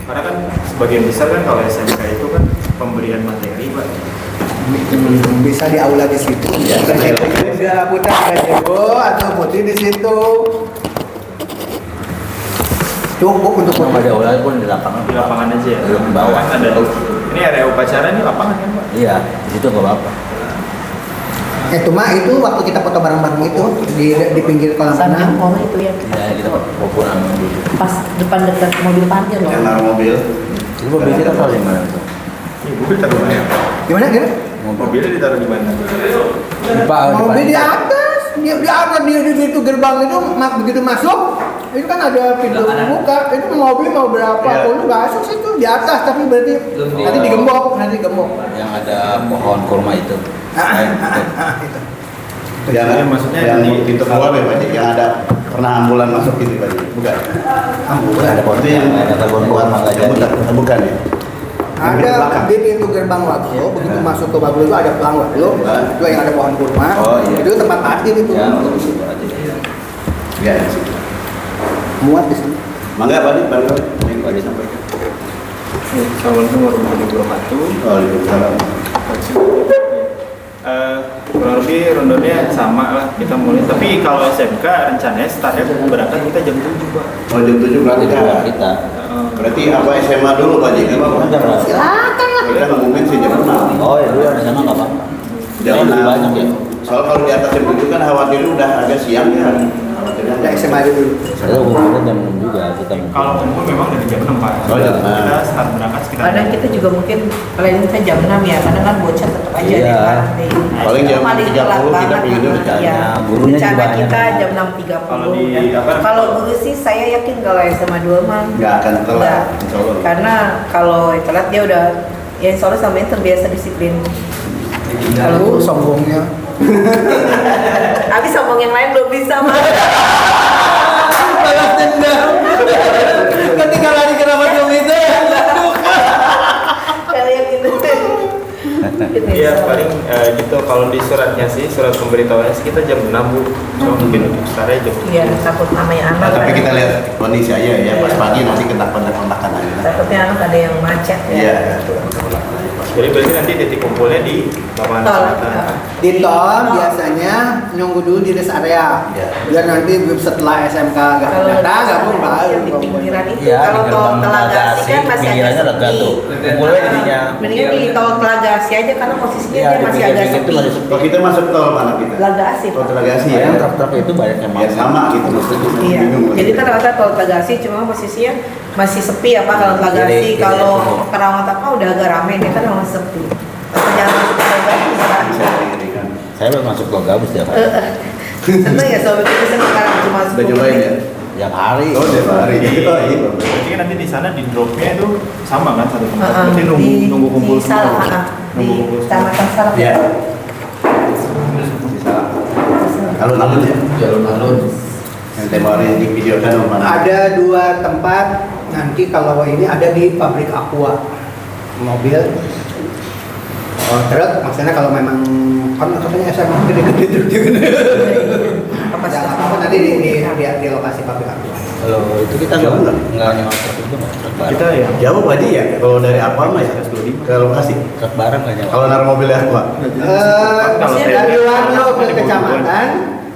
karena kan sebagian besar kan kalau SMK itu kan pemberian materi Pak. Bisa di aula di situ. Ya, Bisa putar gazebo atau putih di situ. Cukup untuk Sama ada ular pun di lapangan. Di lapangan aja ya. Belum bawah. Kan ada. Ini area upacara ini lapangan kan Pak. Iya, di situ nggak apa-apa. Cuma itu waktu kita foto bareng-bareng itu di pinggir kolam Samping renang. kolam itu ya. Ya kita mau pulang dulu. Pas depan dekat mobil parkir loh. Yang naruh mobil. Itu mobil kita tahu di mana tuh? Ini mobil taruh di mana? Gimana gimana? Mobilnya ditaruh di mana? Mobil di atas, di atas di itu gerbang itu begitu masuk itu kan ada pintu buka itu mobil mau berapa Iya. pun masuk situ di atas tapi berarti nanti digembok Yang ada pohon kurma itu. Gitu. Yang maksudnya yang di- pintu keluar ya Pak Ji, yang ada pernah ambulan masuk gitu Pak Ji. Bukan. Ada pohon Itu yang ada pohon kurma nggak jadi. bukan ya. Yang pintu Ada belakang. di pintu gerbang Waglo, begitu masuk ke Waglo itu ada pelang Waglo, itu yang ada pohon kurma, Oh, iya. itu tempat parkir itu, Ya, di situ aja. Ya. muat di sini. Mangga Pak Adit barangkali yang Pak Adit sampaikan. Assalamualaikum warahmatullahi wabarakatuh. Waalaikumsalam. kurang lebih rondonnya sama lah kita mulai. Tapi kalau SMK rencananya startnya berangkat kita jam 7 Pak. Oh jam 7 berarti Itu kan? kita. Berarti apa SMA dulu Pak Ji? Nggak apa-apa. Jam berapa? Silakan lah. Kita ngomongin sih jam 6. Oh ya dulu di sana nggak apa-apa. Jam Lebih 6. banyak ya. Soal kalau di atas jam 7 kan khawatir udah agak siang ya. Udah SMA dulu. Kita umurnya jam 6 juga kita. Kalau umur memang dari jam 6 Pak. Oh, jam 6. Kita start berangkat sekitar Kadang kita juga mungkin planning kita jam 6 ya, kadang kan bocah tetap aja Iya. deh. Paling jam 30 kita pengennya udah jalan. Ya, Gurunya rencana juga kita banyak. jam 6.30. Kalau di ya. apa? Kalau guru sih saya yakin kalau SMA 2 mah Nggak akan telat, nggak. insya Allah. Karena kalau telat dia udah ya insya Allah sampai terbiasa disiplin. Lalu sombongnya. Habis sombong yang lain belum bisa mah. Balas dendam. Ketika lari ke rapat komite. Kalau yang gitu. Iya paling gitu. Kalau di suratnya sih, surat pemberitahuannya sih kita jam 6 Bu. Cuma mungkin untuk startnya jam 7. Iya, takut namanya anak. Nah, tapi kan. kita lihat kondisi aja ya, pas pagi nanti kontak-kontakan aja. Takutnya anak ada yang macet ya. Iya. Jadi berarti nanti titik kumpulnya di lapangan Tol. selatan. Di tol biasanya nunggu dulu di rest area. Iya. Biar nanti setelah SMK nggak Kalau datang, gabung baru. yang di pinggiran itu, Iya, kalau di tol gerbang Telaga Asih kan masih agak pinggirannya lega sepi. tuh. Kumpulnya jadinya. Mendingan di tol Telaga Asih aja karena posisinya Iya, dia di masih agak pinggir-pinggir itu sepi. masih sepi. Kalau kita masuk tol mana kita? Telaga Asih. Tol Telagasi ya. Yang truk-truk itu banyak yang Ya sama gitu maksudnya. Iya. Bingung. Jadi kan rata tol Telaga Asih cuma posisinya masih sepi apa kalau Telaga Jadi- Asih. jadi Kalau itu. Kerawang Tapa udah agak rame dia kan memang sepi. Atau jangan masuk ke Telaga Asih bisa. Bisa dirikan. Saya belum masuk ke gabus tiap hari. Seneng ya sobat itu seneng sekarang cuma Udah 10 cobain ya? menit. Yang hari. Oh, tiap hari. Oh, iya. Berarti kan nanti di sana di dropnya itu sama kan satu tempat. Heeh, Berarti nunggu kumpul di Salak, semua. di Nunggu kumpul semua. Kecamatan Salak. Iya. Salah. Alun-alun ya? Alun-alun. Yang tempo hari yang divideokan sama mana? Ada 2 tempat nanti kalau ini ada di pabrik Aqua mobil. Oh, truk maksudnya kalau memang kan katanya SMA gede-gede truk juga. Ya, apa nanti di lokasi pabrik Aqua. Kalau itu kita nggak nyewa truk itu nggak truk barang. Kita ya. Jauh Pak Ji ya? Kalau dari apa mah ya? Ke lokasi. Truk barang nggak nyewa. Kalau naruh mobilnya apa? Dari Wadlo ke kecamatan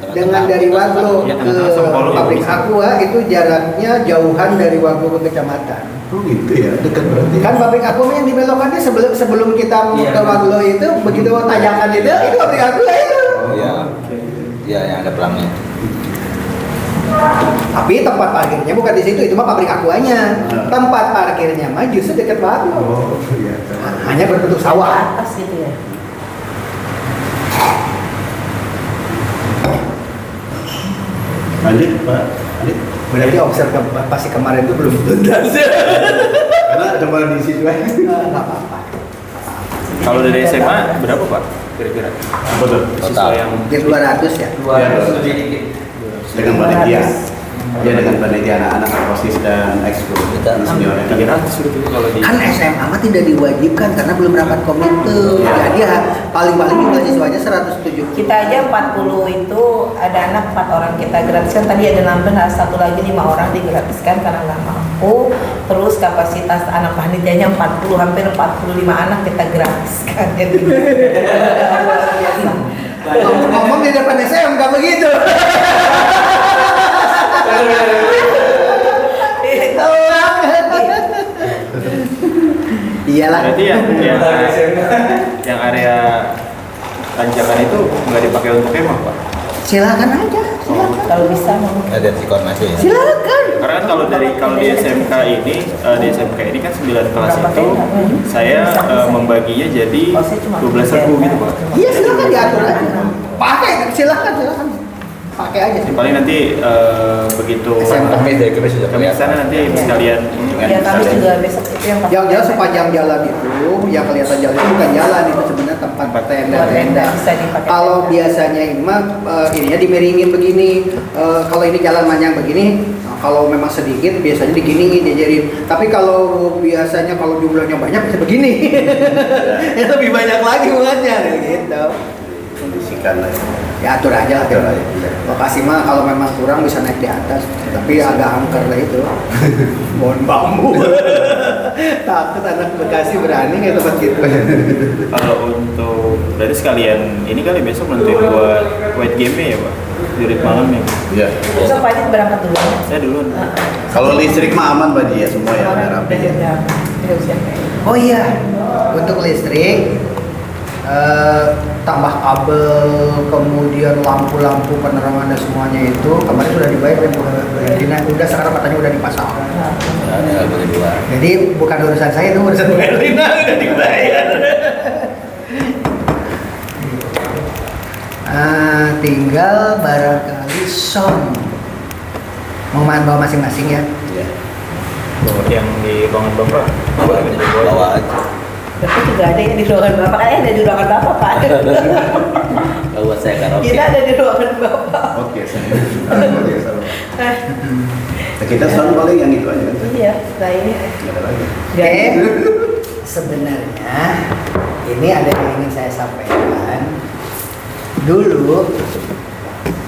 dengan dari Wadlo Ya, ke tengah-tengah Sempolo ya, pabrik bisa. Aqua itu jaraknya jauhan dari Wadlo ke kecamatan. Oh gitu ya, dekat berarti. Kan pabrik Aqua yang dibelokannya sebelum kita mau Iya. ke Wadlo itu begitu tanjakan itu pabrik Aqua itu. Iya. Iya yang ada pelangnya. Tapi tempat parkirnya bukan di situ, itu mah pabrik Aquanya. Tempat parkirnya mah justru dekat Wadlo. Oh iya. Hanya berbentuk sawah. Atas gitu ya. Lanjut Pak. Lanjut. Berarti observasi kemarin itu belum tuntas. Karena cuma di situ aja. Nggak apa-apa. Kalau dari SMA berapa Pak? Kira-kira. Apa tuh? Siswa yang Di 200 ya. Dengan panitia. Ya dengan panitia anak-anak OSIS dan ekskul Kita senior. 300 gitu kalau di. Kan SMA mah tidak diwajibkan karena belum rapat komite. Jadi paling-paling juga siswanya 107. Kita aja 40 itu ada anak 4 orang kita gratiskan. Tadi ada nambah satu lagi 5 orang digratiskan karena nggak mampu. Terus kapasitas anak panitianya 40, hampir 45 anak kita gratiskan. Jadi luar biasa. Ngomong di depan SMK begitu. Iyalah. Berarti yang area tanjakan itu nggak dipakai untuk kemah Pak. Silakan aja. Silakan. Kalau bisa mau. Ada di koordinasi ya. Silakan. Karena kan kalau di SMK ini di SMK ini kan 9 kelas itu saya membaginya jadi 12.000 gitu Pak. Iya silakan diatur aja. Pakai silakan. Pakai aja. Paling nanti begitu SMK. Kami dari kami sudah kami kesana nanti sekalian Ya kami juga besok itu yang Yang jelas sepanjang jalan itu, yang kelihatan jalan itu bukan jalan, itu sebenarnya tempat tenda-tenda. Bisa dipakai Kalau tenda. biasanya imam ininya dimiringin begini, kalau ini jalan panjang begini, kalau memang sedikit biasanya diginiin diajarin. Tapi kalau biasanya kalau jumlahnya banyak bisa begini, ya lebih banyak lagi muatnya gitu. Kondisikan lah. Ya atur aja lah. Atur aja. Lokasi mah kalau memang kurang bisa naik di atas, tapi agak angker lah itu. Mohon bambu. Takut anak Bekasi berani kayak tempat gitu. Kalau untuk dari sekalian ini kali besok nentuin buat white game ya Pak, jurit malam ya. Iya. Besok Pak Adit berangkat dulu. Saya duluan. Kalau listrik mah aman Pak Ji ya, semua ya rapi. Oh iya, untuk listrik tambah kabel, kemudian lampu-lampu penerangan dan semuanya itu kemarin sudah dibayar dan udah sekarang katanya udah dipasang. Ada boleh dua. Jadi bukan urusan saya itu urusan Bu Erlina udah dibayar. Tinggal barangkali sound mau bawa masing-masing ya. Iya. Yang di ruangan Bapak. Bawa aja. Bapak juga ada yang di ruangan Bapak, ada di ruangan Bapak Pak. Kalau buat saya karaoke. Kita ada di ruangan Bapak. Oke, kita selalu paling yang itu aja kan. Iya, nah ini. Nggak ada lagi. Oke, sebenarnya ini ada yang ingin saya sampaikan. Dulu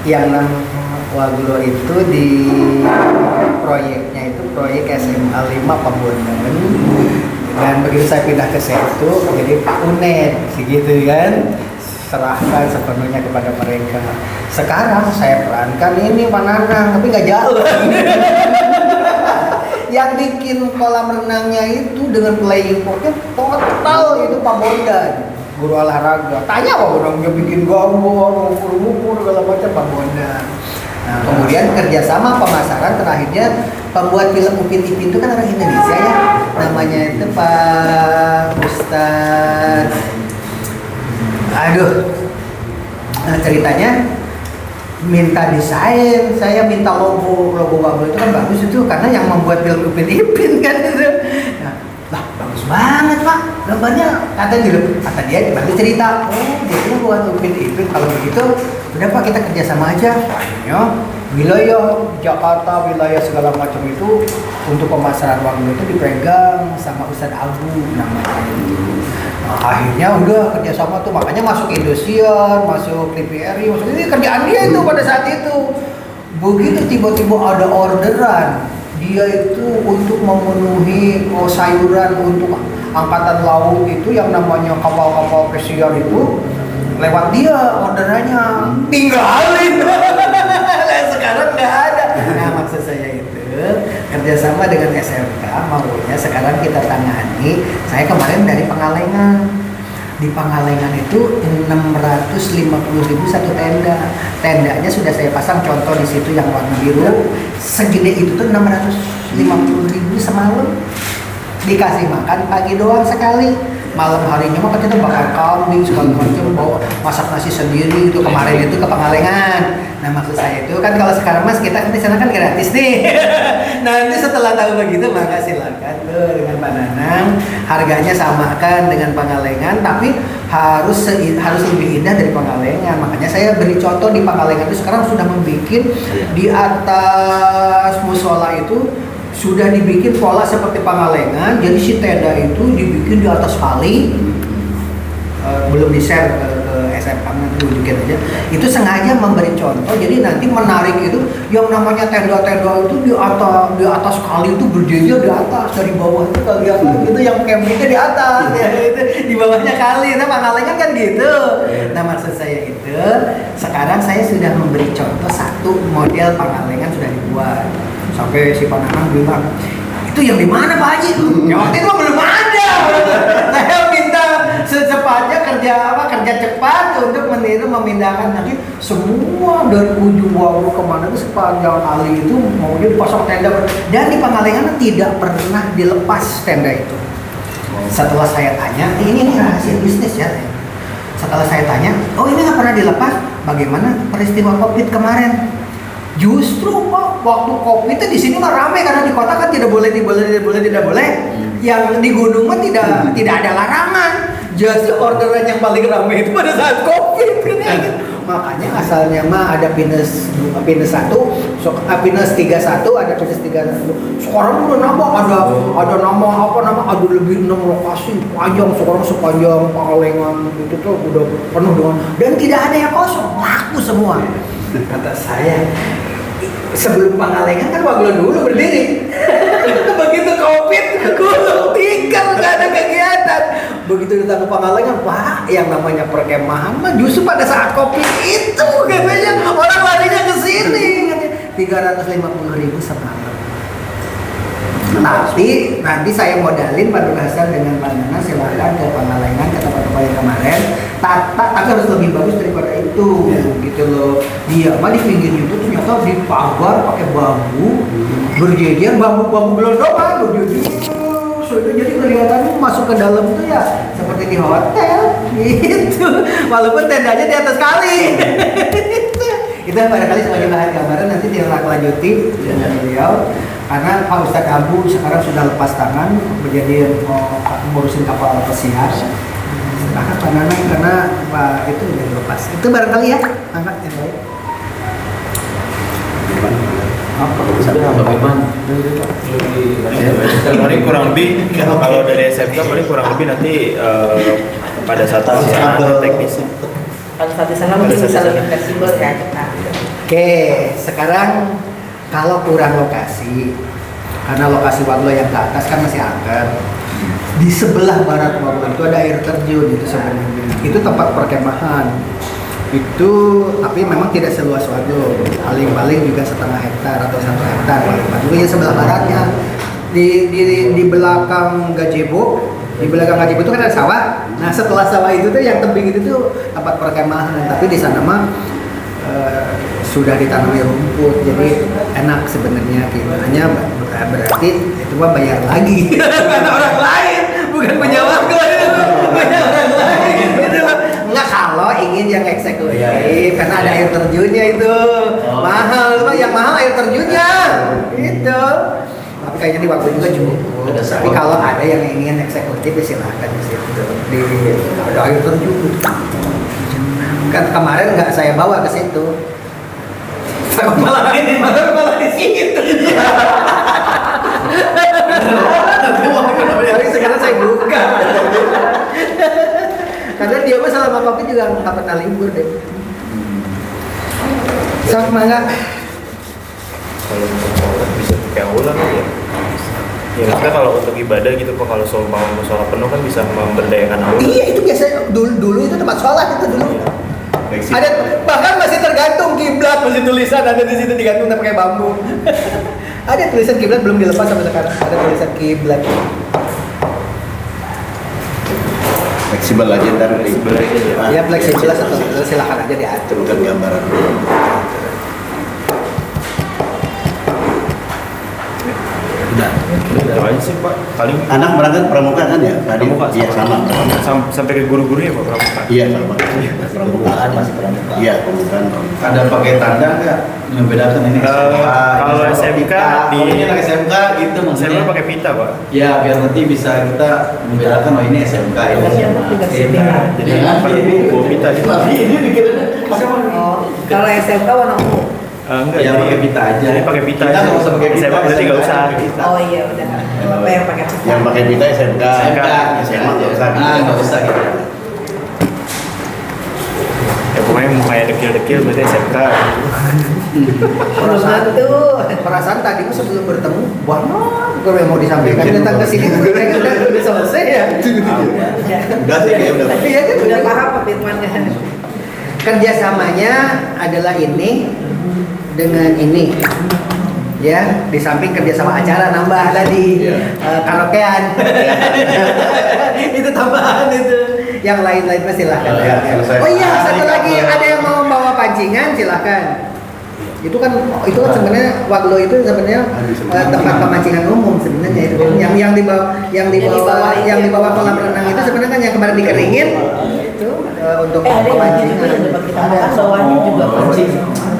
yang Waglo itu di proyeknya itu proyek SMA 5 Pamunden, dan begitu saya pindah ke situ jadi Pak Unet segitu kan, serahkan sepenuhnya kepada mereka. Sekarang saya perankan ini Pak Nanang tapi nggak jalan. Yang bikin kolam renangnya itu dengan playing boardnya total itu Pak Bondan, guru olahraga. Tanya Pak Bondan dia bikin gawang, ukur-ukur segala macam Pak Bondan. Nah, kemudian kerjasama pemasaran terakhirnya pembuat film Upin Ipin itu kan orang Indonesia ya, namanya itu Pak Ustaz. Aduh, nah, ceritanya minta desain, saya minta logo Waglo itu kan bagus itu karena yang membuat film Upin Ipin kan itu. Nah, lah bagus banget Pak gambarnya, kata dia dibantu cerita, jadi buat Upin Ipin. Kalau begitu udah Pak kita kerjasama aja. Akhirnya wilayah Jakarta, wilayah segala macam itu untuk pemasaran Waglo itu dipegang sama Ustadz Abu namanya. Nah, akhirnya udah kerjasama tuh, makanya masuk Indosiar, masuk TVRI, masuk ini kerjaan dia itu pada saat itu. Begitu tiba-tiba ada orderan, dia itu untuk memenuhi sayuran untuk angkatan laut itu yang namanya kapal-kapal pesiar itu lewat dia orderannya, tinggalin. Sekarang nggak ada. Nah maksud saya itu kerjasama dengan SMK maunya sekarang kita tangani. Saya kemarin dari Pangalengan, di Pangalengan itu 650.000 satu tenda. Tendanya sudah saya pasang contoh di situ yang warna biru, segede itu tuh 650.000 semalam. Dikasih makan pagi doang sekali, malam harinya mah kita bakar kambing segala macam, bawa masak nasi sendiri itu kemarin itu ke Pangalengan. Nah maksud saya itu kan kalau sekarang mas kita di sana kan gratis nih. Nanti setelah tahu begitu maka silakan tuh dengan Pak Nanang, harganya samakan dengan Pangalengan tapi harus lebih indah dari Pangalengan. Makanya saya beri contoh di Pangalengan itu sekarang sudah membuat di atas musola itu sudah dibikin pola seperti Pangalengan, jadi si tenda itu dibikin di atas kali, belum di-share ke SMK, nanti tunjukin aja. Itu sengaja memberi contoh, jadi nanti menarik itu yang namanya tenda-tenda itu di atas kali itu berjejer di atas, dari bawah itu kelihatan gitu, yang campingnya di atas, ya itu di bawahnya kali. Nah Pangalengan kan gitu. Nah maksud saya itu sekarang saya sudah memberi contoh satu model Pangalengan sudah dibuat. Sampai si Pak Nanang bilang, itu yang di mana Pak Haji? Ya waktu itu belum ada. Saya minta secepatnya kerja cepat untuk memindahkan nanti semua dari ujung Waglo kemana itu sepanjang kali itu maunya dipasang tenda. Dan di Pangalengan tidak pernah dilepas tenda itu. Setelah saya tanya, ini rahasia bisnis ya. Setelah saya tanya, oh ini nggak pernah dilepas. Bagaimana peristiwa COVID kemarin? Justru Pak, waktu COVID itu di sini mah ramai karena di kota kan tidak boleh. Yang di gunung mah tidak ada larangan. Just orderan yang paling ramai itu pada saat COVID kan. Makanya asalnya mah ada pinus 1, pinus 31, ada pinus 31. Sekarang udah nambah ada nama ada lebih 6 lokasi panjang, sekarang sepanjang Pangalengan itu tuh udah penuh dengan, dan tidak ada yang kosong, laku semua. Kata saya, sebelum Pangalengan kan Waglo dulu berdiri. Begitu COVID, gulung tikar, nggak ada kegiatan. Begitu datang ke Pangalengan, Pak, yang namanya perkemahan mah justru pada saat COVID itu katanya orang larinya ke sini. 350.000 semalam. Tapi nanti saya modalin Pak Hasan dengan Pak Nana, silakan ke Pangalengan ke tempat-tempat yang kemarin. Tapi harus lebih bagus daripada itu, gitu loh. Dia mah di pinggir itu ternyata dipagar pakai bambu berjejer, bambu gelondongan berjejer. Jadi kelihatannya masuk ke dalam itu ya seperti di hotel, gitu. Walaupun tendanya di atas kali. Itu barangkali sebagai bahan gambaran nanti ditindaklanjuti dengan beliau. Karena Pak Ustadz Abu sekarang sudah lepas tangan menjadi ngurusin kapal pesiar. Silahkan Pak Nana, karena Pak itu udah lepas. Itu barangkali ya, angkat yang baik. Paling kurang lebih kalau dari SMK paling kurang lebih nanti pada saat teknis. Kalau saat di sana mungkin bisa lebih fleksibel ya kita. Oke, sekarang kalau kurang lokasi, karena lokasi Waglo yang ke atas kan masih angker. Di sebelah barat Waglo itu ada air terjun itu sebenarnya. Itu tempat perkemahan. Itu tapi memang tidak seluas Waglo. Paling juga setengah hektar atau 1 hektar paling. Itu ya sebelah baratnya. Di belakang gazebo. Di belakang gazebo itu kan ada sawah. Nah, setelah sawah itu tuh yang tebing itu tuh tempat perkemahan. Tapi di sana mah sudah ditanami rumput, jadi enak sebenarnya gitu. Hanya berarti itu mah bayar lagi karena orang lain, bukan punya Waglo, punya orang lain gitu. Enggak, kalau ingin yang eksekutif karena ada air terjunnya itu mahal, yang mahal air terjunnya gitu. Tapi kayaknya di Waglo juga cukup. Tapi kalau ada yang ingin eksekutif ya silahkan di situ. Ada air terjun. Kan kemarin nggak saya bawa ke situ. Malah di situ. Tapi sekarang saya buka. Karena dia mah selama COVID juga nggak pernah libur deh. Sok mangga. Kalau untuk sholat bisa pakai aula kan ya. Ya maksudnya kalau untuk ibadah gitu kok, kalau mau sholat penuh kan bisa memberdayakan aula. Iya, itu biasanya dulu itu tempat sholat itu dulu. Ada bahkan masih tergantung kiblat, masih tulisan ada di situ digantung pakai bambu. Ada tulisan kiblat belum dilepas sampai sekarang. Ada tulisan kiblat. Fleksibel aja ntar. Ya fleksibel atau silakan aja diatur. Bukan gambaran. Itu aja sih Pak. Paling Anak berangkat pramuka kan ya? Pramuka, Iya sama. sampai ke guru-gurunya Pak pramuka. Iya sama. Permukaan masih pramuka. Iya pramukaan. Ada pakai tanda nggak membedakan ini Kalau SMK di ini anak SMK gitu maksudnya. SMK pakai pita Pak. Ya biar nanti bisa kita membedakan oh ini SMK ini SMK juga sipil. Jadi pakai bawa pita gitu. Tapi ini dikira Oh, kalau SMK warna ungu. Enggak, yang jadi pakai pita aja. Jadi pakai pita. Kita nggak usah pakai pita. SMK berarti nggak usah. Oh iya udah. Apa yang pakai pita? Yang pakai pita SMK. SMA nggak usah. Nggak usah gitu. Ya pokoknya mukanya dekil-dekil berarti SMK. Perasaan tadi sebelum bertemu banyak kalau yang mau disampaikan datang ke sini udah selesai ya. Udah sih kayak udah. Iya kan Udah paham Pak Firman kan? Kerjasamanya adalah ini dengan ini, ya, di samping kerjasama acara nambah tadi karaokean. Itu tambahan itu. Yang lain-lain mah silahkan. Oh iya, satu lagi ada yang mau bawa pancingan silahkan. Itu kan sebenarnya Waglo itu sebenarnya tempat pemancingan umum sebenarnya itu. Yang di bawah kolam renang itu sebenarnya kan yang kemarin dikeringin itu untuk Ada yang pemancingan. ada bawahnya juga pancing.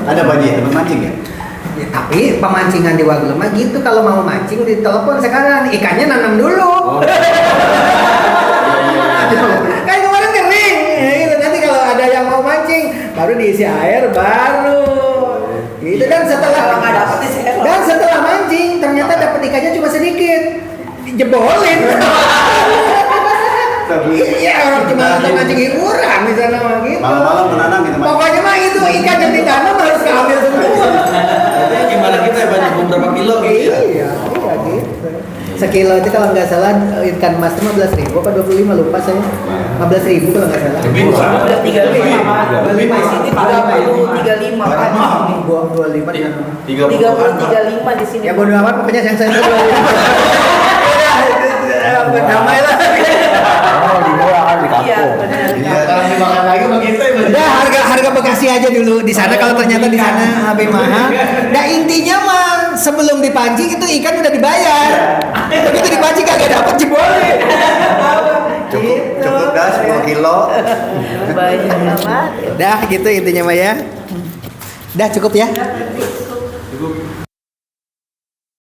Ada banjir tempat mancing ya? Ya, tapi pemancingan di Waglo mah gitu, kalau mau mancing ditelepon sekarang, ikannya nanam dulu. Kan ada yang mau mancing, baru diisi air, baru. Gitu dan Kalau nggak dapet isi air. dan setelah mancing ternyata dapat ikannya cuma sedikit, dijebolin. Iya, orang cuma untuk mancing hiburan di sana mah gitu. Malam-malam menanam gitu. Mas. Pokoknya mah itu ikan yang ditanam harus keambil semua. Gimana kita ya banyak beberapa kilo gitu ya? Iya gitu. Sekilo itu kalau nggak salah ikan emas itu 15.000 apa 25 lupa saya. 15.000 kalau nggak salah. Lebih Udah 35 di sini 35 kan. Gua 25 dengan 35 di sini. ya bodo amat pokoknya yang saya 25. Berdamai lah. Oh, di bawah kan di Iya, kampung. benar. Iya, kalau dimakan lagi begitu ya. Udah harga Bekasi aja dulu di sana kalau ternyata di sana lebih mahal. Nah intinya mah sebelum dipancing itu ikan udah dibayar. Begitu dipancing kagak dapat jebolin. Cukup dah 10 kilo. Banyak amat. Dah gitu intinya mah ya. Dah cukup ya.